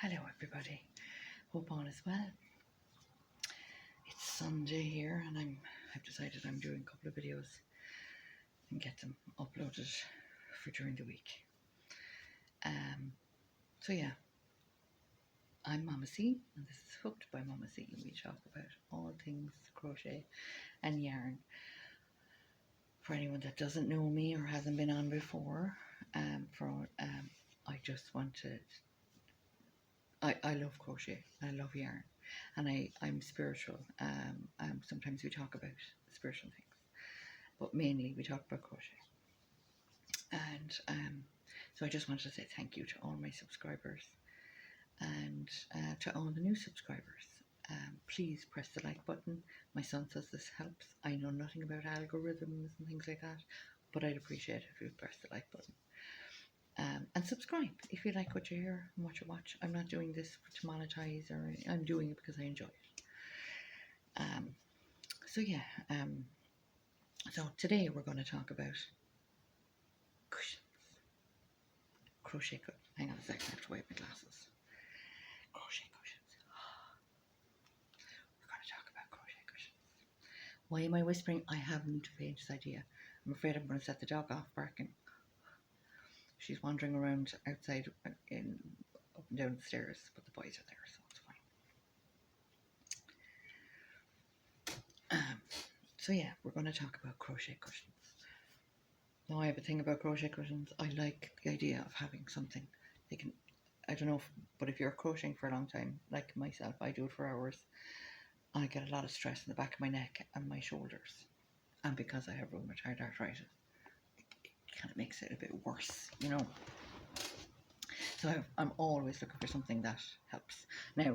Hello everybody. Hope all is well. It's Sunday here and I've decided I'm doing a couple of videos and get them uploaded for during the week. So yeah, I'm Mama C and this is Hooked by Mama C, and we talk about all things crochet and yarn. For anyone that doesn't know me or hasn't been on before, I just wanted I love crochet, I love yarn, and I'm spiritual. Sometimes we talk about spiritual things, but mainly we talk about crochet. And so I just wanted to say thank you to all my subscribers and to all the new subscribers. Please press the like button. My son says this helps. I know nothing about algorithms and things like that, but I'd appreciate it if you press the like button. And subscribe if you like what you hear and what you watch. I'm not doing this to monetize, or I'm doing it because I enjoy it. So today we're going to talk about cushions. Crochet cushions. Hang on a second, I have to wipe my glasses. Crochet cushions. We're going to talk about crochet cushions. Why am I whispering? I have new to faintest idea. I'm afraid I'm going to set the dog off barking. She's wandering around outside up and down the stairs, but the boys are there, so it's fine. So yeah, we're going to talk about crochet cushions. Now I have a thing about crochet cushions. I like the idea of having something they can, I don't know, but if you're crocheting for a long time, like myself, I do it for hours, I get a lot of stress in the back of my neck and my shoulders. And because I have rheumatoid arthritis, it kind of makes it a bit worse, you know. So I'm always looking for something that helps. Now,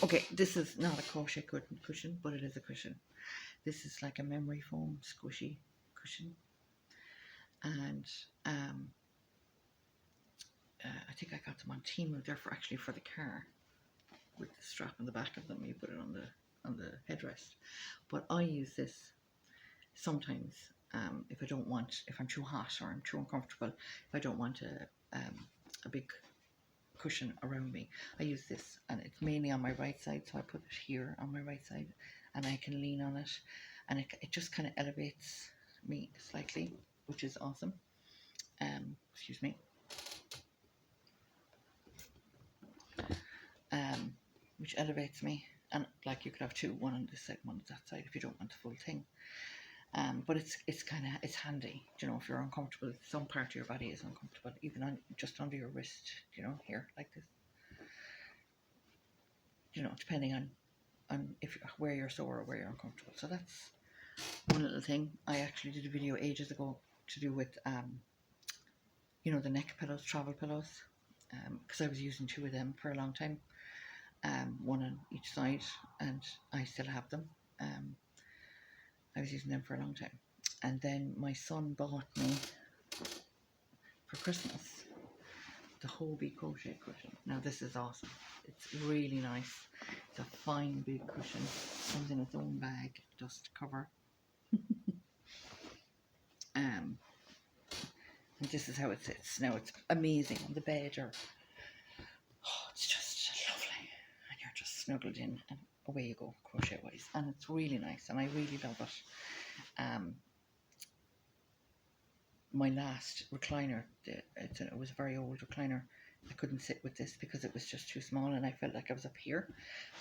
okay, this is not a crochet cushion, but it is a cushion. This is like a memory foam squishy cushion. And I think I got them on Temu. They're for the car, with the strap on the back of them. You put it on the headrest. But I use this sometimes if I'm too hot or I'm too uncomfortable, if I don't want a big cushion around me, I use this, and it's mainly on my right side, so I put it here on my right side and I can lean on it, and it just kind of elevates me slightly, which is awesome. Excuse me. Which elevates me, and like you could have two, one on this side, one on that side, if you don't want the full thing. But it's handy, you know, if you're uncomfortable, some part of your body is uncomfortable, even just under your wrist, you know, here like this, you know, depending on where you're sore or where you're uncomfortable. So that's one little thing. I actually did a video ages ago to do with you know, the neck pillows, travel pillows, because I was using two of them for a long time, one on each side, and I still have them. I was using them for a long time, and then my son bought me for Christmas the Hobie crochet cushion. Now this is awesome. It's really nice. It's a fine big cushion. Comes in its own bag, dust cover. And this is how it sits. Now it's amazing on the bed, or it's just lovely, and you're just snuggled in and away you go, crochet wise, and it's really nice and I really love it. My last recliner, it was a very old recliner. I couldn't sit with this because it was just too small, and I felt like I was up here,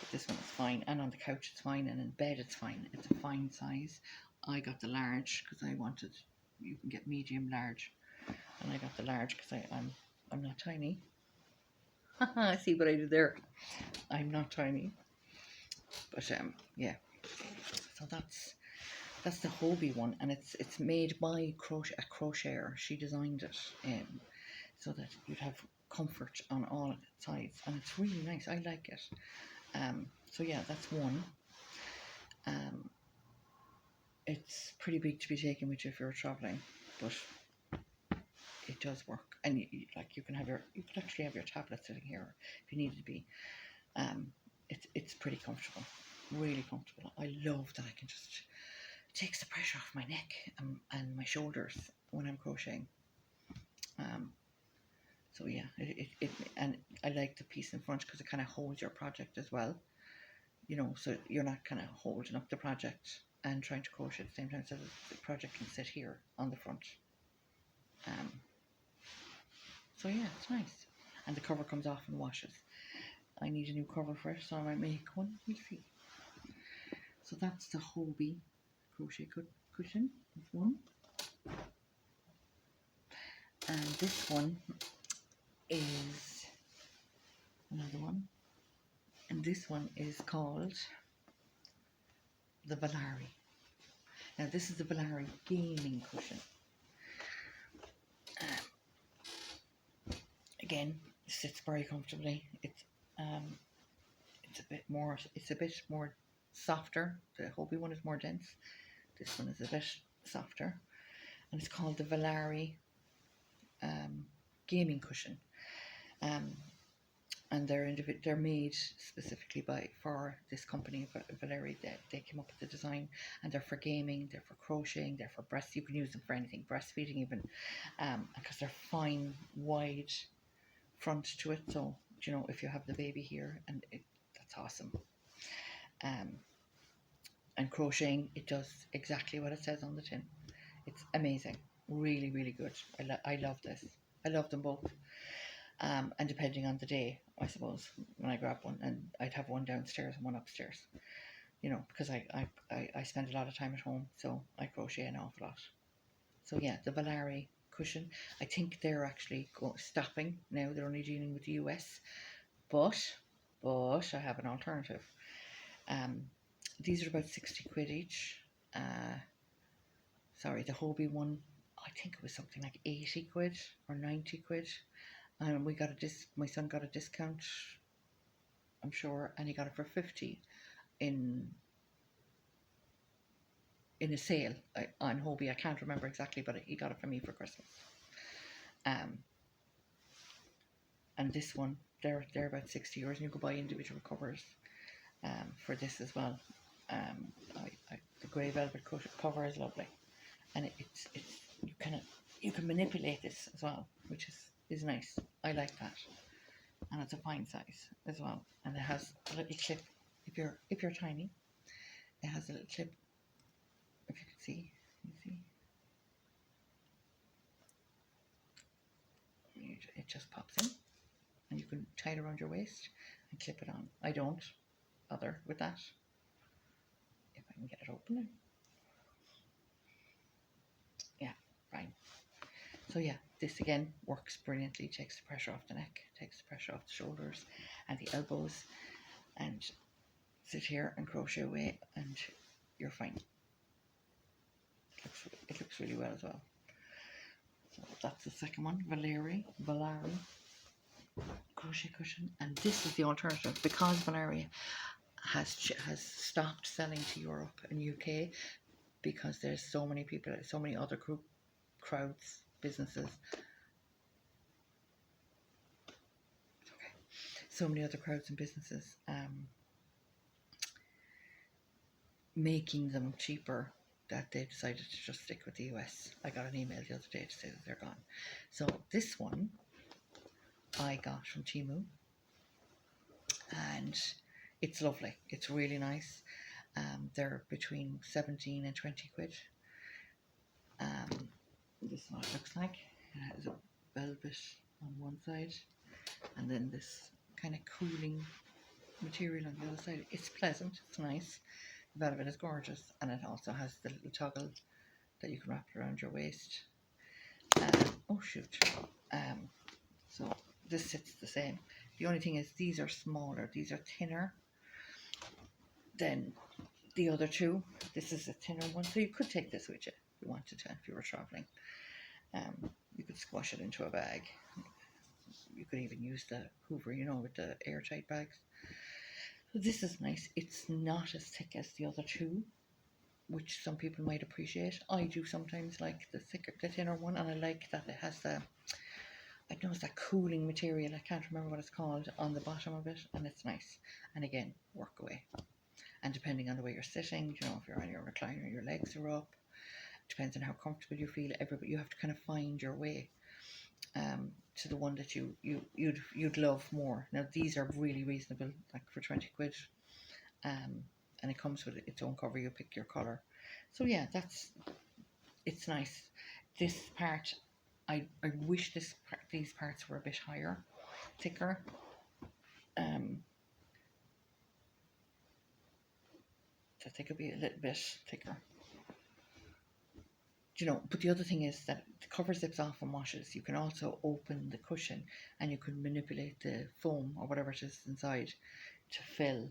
but this one is fine, and on the couch it's fine, and in bed it's fine. It's a fine size. I got the large because you can get medium, large, and I got the large because I'm not tiny. See what I did there? I'm not tiny. But yeah, so that's the Hobie one, and it's made by a crocheter. She designed it so that you'd have comfort on all sides, and it's really nice. I like it. So yeah, that's one. It's pretty big to be taken with you if you're traveling, but it does work. And you could actually have your tablet sitting here if you needed to be. It's pretty comfortable, really comfortable. I love that I can just, it takes the pressure off my neck and my shoulders when I'm crocheting. So yeah, and I like the piece in front because it kind of holds your project as well, you know, so you're not kind of holding up the project and trying to crochet at the same time, so the project can sit here on the front. Um, so yeah, it's nice. And the cover comes off and washes. I need a new cover for it, so I might make one. We'll see. So that's the Hobie crochet cushion. This one. And this one is another one. And this one is called the Valari. Now this is the Valari gaming cushion. Again, it sits very comfortably. It's a bit more softer. The Hobie one is more dense. This one is a bit softer, and it's called the Valari gaming cushion. And they're made specifically for this company, Valari. They came up with the design, and they're for gaming, they're for crocheting, they're for you can use them for anything, breastfeeding even, because they're fine, wide front to it. So you know, if you have the baby here, and that's awesome. And crocheting, it does exactly what it says on the tin. It's amazing, really, really good. I love this. I love them both. And depending on the day, I suppose, when I grab one, and I'd have one downstairs and one upstairs, you know, because I spend a lot of time at home, so I crochet an awful lot. So yeah, the Valari cushion, I think they're actually stopping now. They're only dealing with the US, but I have an alternative. These are about 60 quid each. Sorry, the Hobie one, I think it was something like 80 quid or 90 quid. And we got my son got a discount, I'm sure, and he got it for 50 in a sale on Hobie. I can't remember exactly, but he got it for me for Christmas. And this one, they're about 60 euros, and you can buy individual covers for this as well. The grey velvet cover is lovely, and it's you can manipulate this as well, which is nice. I like that, and it's a fine size as well. And it has a little clip. If you're tiny, it has a little clip. If you can see, it just pops in, and you can tie it around your waist and clip it on. I don't bother with that. If I can get it open now. Yeah, fine. So yeah, this again works brilliantly. Takes the pressure off the neck, takes the pressure off the shoulders and the elbows, and sit here and crochet away, and you're fine. It looks really well as well. So that's the second one, Valari crochet cushion, and this is the alternative, because Valari has stopped selling to Europe and UK, because there's so many people, so many other crowds, businesses. Okay, so many other crowds and businesses making them cheaper, that they decided to just stick with the US. I got an email the other day to say that they're gone. So this one I got from Temu, and it's lovely. It's really nice. They're between 17 and 20 quid. This is what it looks like. It has a velvet on one side, and then this kind of cooling material on the other side. It's pleasant, it's nice. The velvet is gorgeous, and it also has the little toggle that you can wrap around your waist. Oh shoot. So this sits the same. The only thing is, these are smaller, these are thinner than the other two. This is a thinner one, so you could take this with you if you wanted to, if you were traveling. You could squash it into a bag. You could even use the Hoover, you know, with the airtight bags. So this is nice. It's not as thick as the other two, which some people might appreciate. I do sometimes like the thinner one, and I like that it has the, I know it's that cooling material, I can't remember what it's called, on the bottom of it, and it's nice. And again, work away. And depending on the way you're sitting, you know, if you're on your recliner, your legs are up, depends on how comfortable you feel. You have to kind of find your way. to the one that you'd love more. Now these are really reasonable, like for 20 quid, and it comes with its own cover. You pick your color, so yeah, it's nice. This part, I wish these parts were a bit higher, thicker. That they could be a little bit thicker. But the other thing is that the cover zips off and washes. You can also open the cushion and you can manipulate the foam or whatever it is inside to fill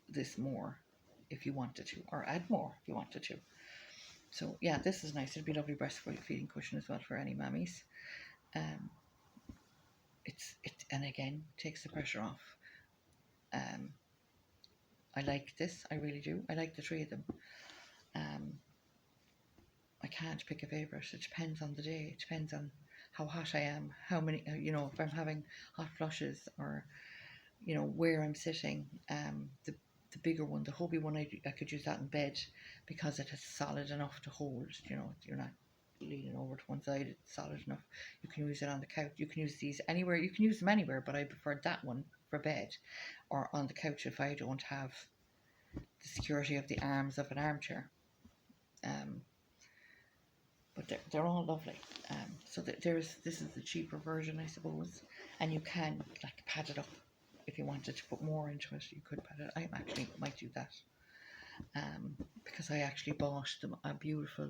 this more if you wanted to, or add more if you wanted to. So yeah, this is nice. It'd be a lovely breastfeeding cushion as well for any mammies. And again, takes the pressure off. I like this, I really do. I like the three of them. I can't pick a favourite. It depends on the day. It depends on how hot I am, how many, if I'm having hot flushes, or, where I'm sitting. The bigger one, the Hobie one, I could use that in bed because it is solid enough to hold. You're not leaning over to one side. It's solid enough. You can use it on the couch. You can use these anywhere. You can use them anywhere, but I prefer that one for bed or on the couch if I don't have the security of the arms of an armchair. But they're all lovely. So this is the cheaper version, I suppose, and you can like pad it up if you wanted to put more into it. You could pad it. I actually might do that because I actually bought them a beautiful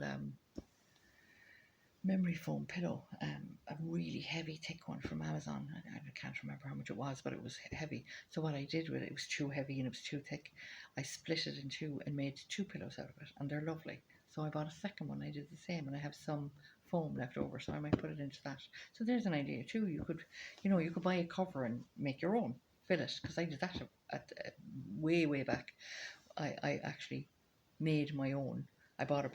memory foam pillow, a really heavy, thick one from Amazon. I can't remember how much it was, but it was heavy. So what I did with it was too heavy and it was too thick. I split it in two and made 2 pillows out of it, and they're lovely. So I bought a second one. I did the same, and I have some foam left over, so I might put it into that. So there's an idea too. You could buy a cover and make your own, fill it, because I did that at way back. I actually made my own. I bought a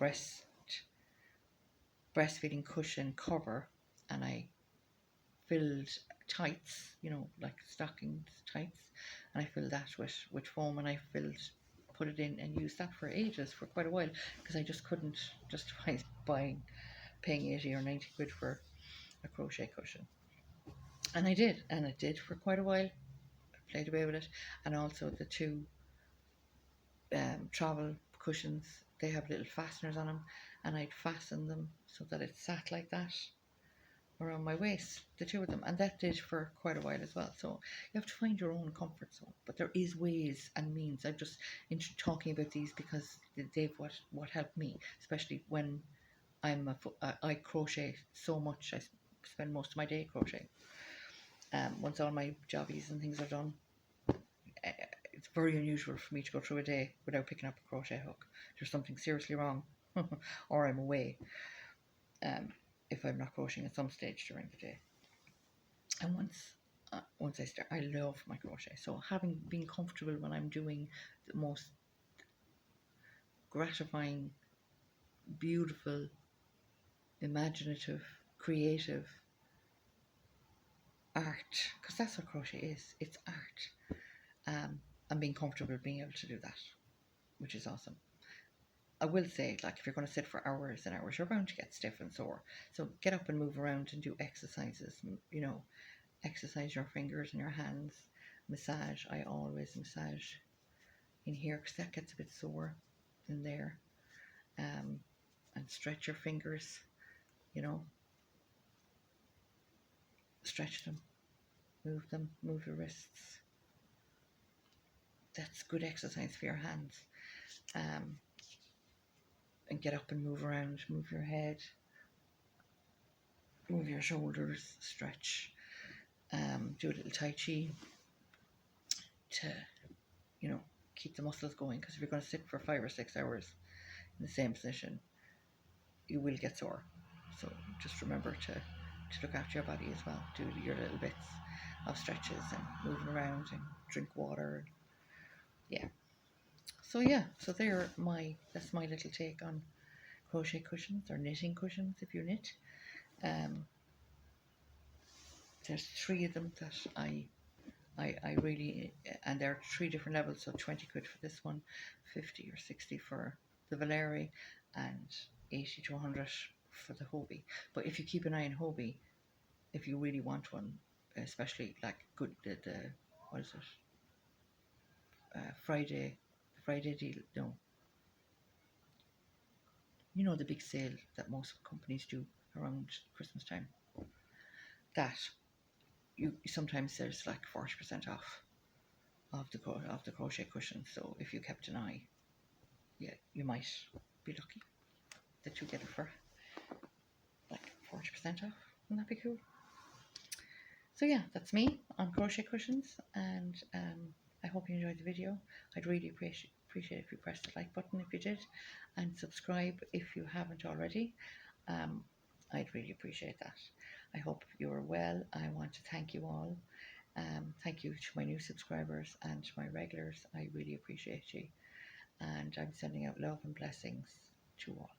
breastfeeding cushion cover, and I filled tights, like stockings tights, and I filled that with foam, and I put it in and used that for ages, for quite a while, because I just couldn't justify paying 80 or 90 quid for a crochet cushion. And I did for quite a while. I played away with it. And also the 2 travel cushions, they have little fasteners on them, and I'd fasten them so that it sat like that around my waist, the 2 of them, and that did for quite a while as well. So you have to find your own comfort zone, but there is ways and means. I'm just talking about these because they've what helped me, especially when I crochet so much. I spend most of my day crocheting. Once all my jobbies and things are done, it's very unusual for me to go through a day without picking up a crochet hook. There's something seriously wrong, or I'm away. If I'm not crocheting at some stage during the day. And once I start, I love my crochet. So having been comfortable when I'm doing the most gratifying, beautiful, imaginative, creative art, because that's what crochet is. It's art. And being comfortable being able to do that, which is awesome. I will say, like, if you're going to sit for hours and hours, you're bound to get stiff and sore. So get up and move around and do exercises. Exercise your fingers and your hands. Massage. I always massage in here because that gets a bit sore in there. And stretch your fingers. Stretch them. Move your wrists. That's good exercise for your hands. And get up and move around, move your head, move your shoulders, stretch, do a little Tai Chi to, keep the muscles going, because if you're going to sit for 5 or 6 hours in the same position, you will get sore. So just remember to look after your body as well. Do your little bits of stretches and moving around and drink water. Yeah. So that's my little take on crochet cushions, or knitting cushions if you knit. There's 3 of them that I really, and there are 3 different levels. So 20 quid for this one, 50 or 60 for the Valeri, and 80 to 100 for the Hobie. But if you keep an eye on Hobie, if you really want one, especially like good the what is it, Friday deal, no, you know, the big sale that most companies do around Christmas time, that you sometimes there's like 40% off of the crochet cushions. So if you kept an eye, yeah, you might be lucky that you get it for like 40% off. Wouldn't that be cool? So yeah, that's me on crochet cushions, and I hope you enjoyed the video. I'd really appreciate if you pressed the like button if you did, and subscribe if you haven't already. I'd really appreciate that. I hope you're well. I want to thank you all. Thank you to my new subscribers and to my regulars. I really appreciate you, and I'm sending out love and blessings to all.